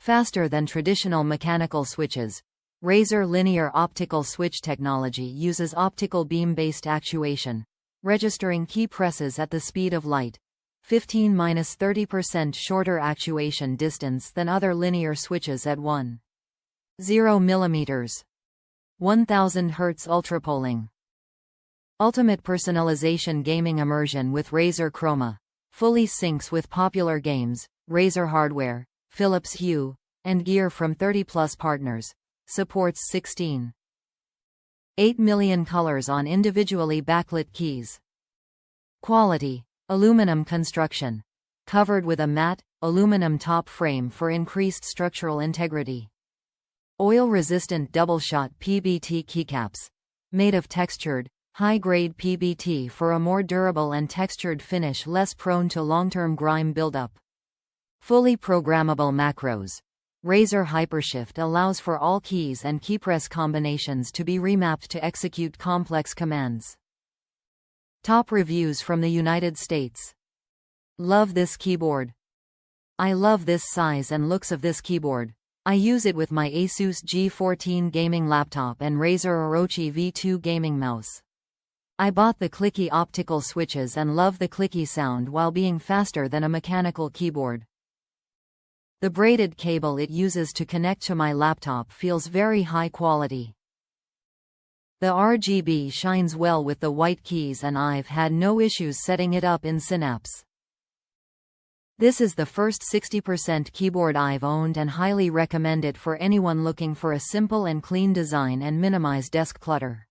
Faster than traditional mechanical switches. Razer Linear Optical switch technology uses optical beam-based actuation, registering key presses at the speed of light. 15–30% shorter actuation distance than other linear switches at 1.0 mm. 1000 Hz Ultrapolling. Ultimate personalization gaming immersion with Razer Chroma. Fully syncs with popular games, Razer hardware, Philips Hue, and gear from 30+ partners. Supports 16.8 million colors on individually backlit keys. Quality. Aluminum construction. Covered with a matte, aluminum top frame for increased structural integrity. Oil-resistant doubleshot PBT keycaps. Made of textured, high-grade PBT for a more durable and textured finish less prone to long-term grime buildup. Fully programmable macros. Razer Hypershift allows for all keys and keypress combinations to be remapped to execute complex commands. Top reviews from the United States. Love this keyboard. I love this size and looks of this keyboard. I use it with my Asus G14 gaming laptop and Razer Orochi V2 gaming mouse. I bought the clicky optical switches and love the clicky sound while being faster than a mechanical keyboard. The braided cable it uses to connect to my laptop feels very high quality. The RGB shines well with the white keys and I've had no issues setting it up in Synapse. This is the first 60% keyboard I've owned and highly recommend it for anyone looking for a simple and clean design and minimize desk clutter.